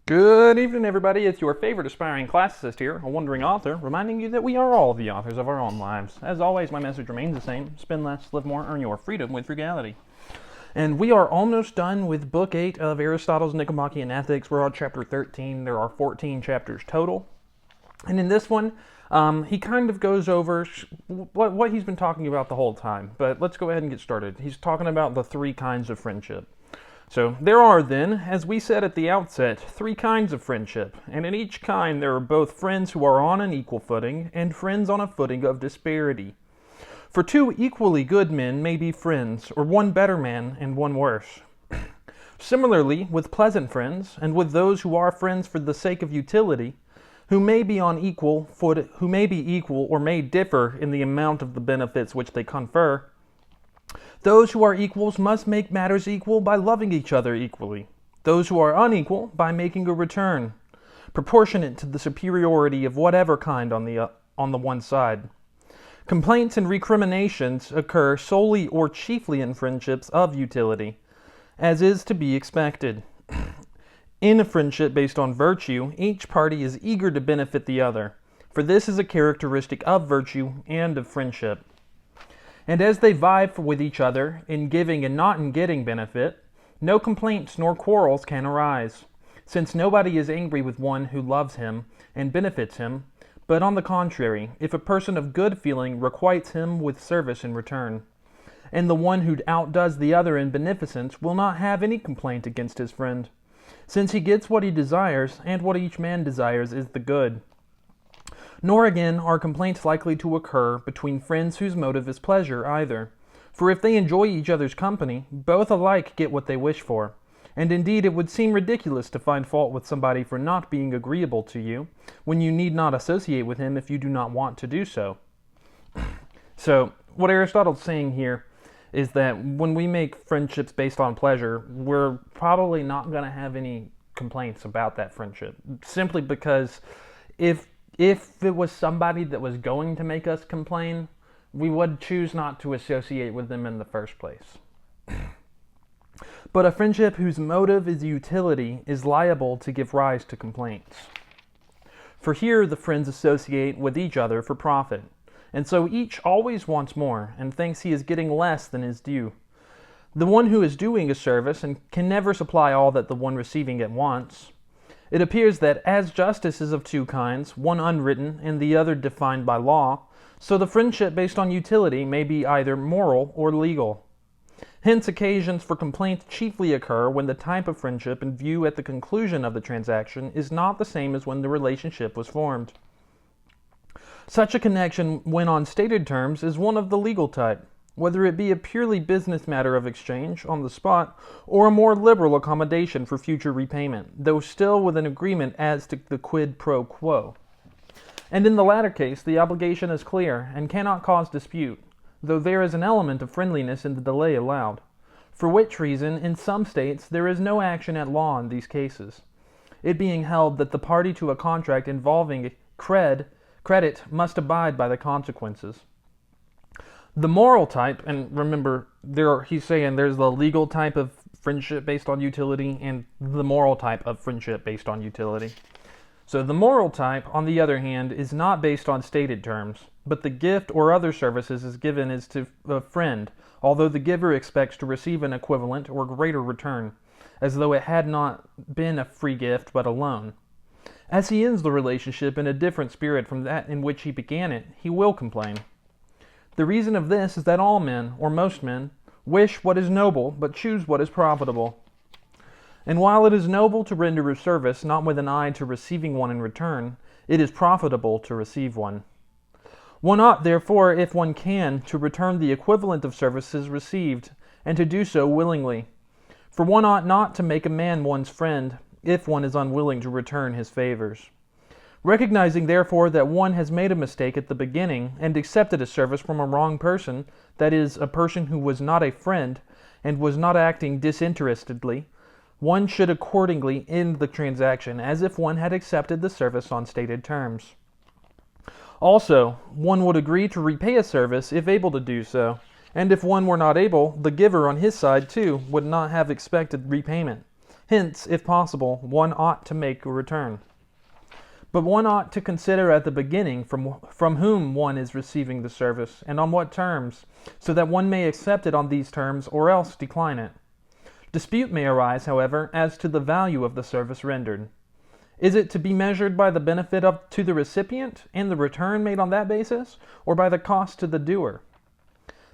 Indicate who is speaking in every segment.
Speaker 1: Good evening, everybody. It's your favorite aspiring classicist here, a wandering author, reminding you that we are all the authors of our own lives. As always, my message remains the same: spend less, live more, earn your freedom with frugality. And we are almost done with Book 8 of Aristotle's Nicomachean Ethics. We're on Chapter 13. There are 14 chapters total. And in this one, he kind of goes over what he's been talking about the whole time. But let's go ahead and get started. He's talking about the three kinds of friendship. So there are then, as we said at the outset, three kinds of friendship, and in each kind there are both friends who are on an equal footing and friends on a footing of disparity. For two equally good men may be friends, or one better man and one worse. Similarly, with pleasant friends, and with those who are friends for the sake of utility, who may be equal or may differ in the amount of the benefits which they confer, those who are equals must make matters equal by loving each other equally. Those who are unequal by making a return, proportionate to the superiority of whatever kind on the one side. Complaints and recriminations occur solely or chiefly in friendships of utility, as is to be expected. In a friendship based on virtue, each party is eager to benefit the other, for this is a characteristic of virtue and of friendship. And as they vie with each other in giving and not in getting benefit, no complaints nor quarrels can arise, since nobody is angry with one who loves him and benefits him, but on the contrary, if a person of good feeling requites him with service in return. And the one who outdoes the other in beneficence will not have any complaint against his friend, since he gets what he desires, and what each man desires is the good. Nor again are complaints likely to occur between friends whose motive is pleasure either, for if they enjoy each other's company, both alike get what they wish for. And indeed it would seem ridiculous to find fault with somebody for not being agreeable to you, when you need not associate with him if you do not want to do so. So, what Aristotle's saying here is that when we make friendships based on pleasure, we're probably not going to have any complaints about that friendship, simply because if it was somebody that was going to make us complain, we would choose not to associate with them in the first place. But a friendship whose motive is utility is liable to give rise to complaints. For here the friends associate with each other for profit, and so each always wants more and thinks he is getting less than is due. The one who is doing a service and can never supply all that the one receiving it wants. It appears that as justice is of two kinds, one unwritten and the other defined by law, so the friendship based on utility may be either moral or legal. Hence occasions for complaint chiefly occur when the type of friendship in view at the conclusion of the transaction is not the same as when the relationship was formed. Such a connection, when on stated terms, is one of the legal type, whether it be a purely business matter of exchange on the spot, or a more liberal accommodation for future repayment, though still with an agreement as to the quid pro quo. And in the latter case, the obligation is clear, and cannot cause dispute, though there is an element of friendliness in the delay allowed, for which reason, in some states, there is no action at law in these cases, it being held that the party to a contract involving credit must abide by the consequences. The moral type, and remember, he's saying there's the legal type of friendship based on utility and the moral type of friendship based on utility. So the moral type, on the other hand, is not based on stated terms, but the gift or other services is given as to a friend, although the giver expects to receive an equivalent or greater return, as though it had not been a free gift but a loan. As he ends the relationship in a different spirit from that in which he began it, he will complain. The reason of this is that all men, or most men, wish what is noble, but choose what is profitable. And while it is noble to render a service not with an eye to receiving one in return, it is profitable to receive one. One ought, therefore, if one can, to return the equivalent of services received, and to do so willingly. For one ought not to make a man one's friend, if one is unwilling to return his favors. Recognizing, therefore, that one has made a mistake at the beginning and accepted a service from a wrong person, that is, a person who was not a friend and was not acting disinterestedly, one should accordingly end the transaction as if one had accepted the service on stated terms. Also, one would agree to repay a service if able to do so, and if one were not able, the giver on his side too would not have expected repayment, Hence, if possible, one ought to make a return. But one ought to consider at the beginning from whom one is receiving the service, and on what terms, so that one may accept it on these terms or else decline it. Dispute may arise, however, as to the value of the service rendered. Is it to be measured by the benefit to the recipient and the return made on that basis, or by the cost to the doer?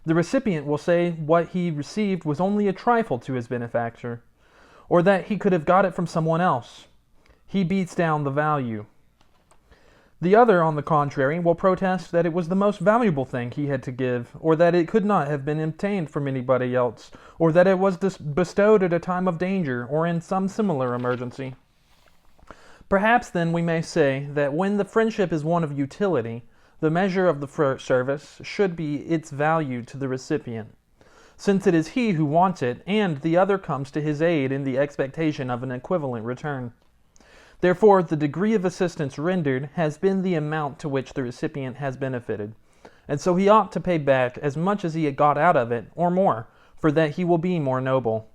Speaker 1: The recipient will say what he received was only a trifle to his benefactor, or that he could have got it from someone else. He beats down the value. The other, on the contrary, will protest that it was the most valuable thing he had to give, or that it could not have been obtained from anybody else, or that it was bestowed at a time of danger, or in some similar emergency. Perhaps then we may say that when the friendship is one of utility, the measure of the service should be its value to the recipient, since it is he who wants it, and the other comes to his aid in the expectation of an equivalent return. Therefore, the degree of assistance rendered has been the amount to which the recipient has benefited, and so he ought to pay back as much as he had got out of it, or more, for that he will be more noble.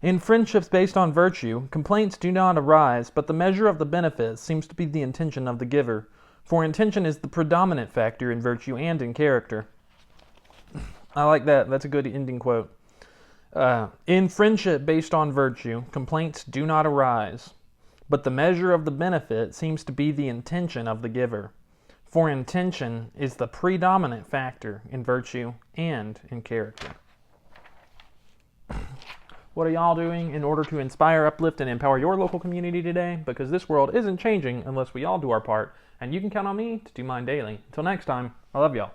Speaker 1: In friendships based on virtue, complaints do not arise, but the measure of the benefit seems to be the intention of the giver, for intention is the predominant factor in virtue and in character. I like that. That's a good ending quote. In friendship based on virtue, complaints do not arise, but the measure of the benefit seems to be the intention of the giver, for intention is the predominant factor in virtue and in character. What are y'all doing in order to inspire, uplift, and empower your local community today? Because this world isn't changing unless we all do our part, and you can count on me to do mine daily. Until next time, I love y'all.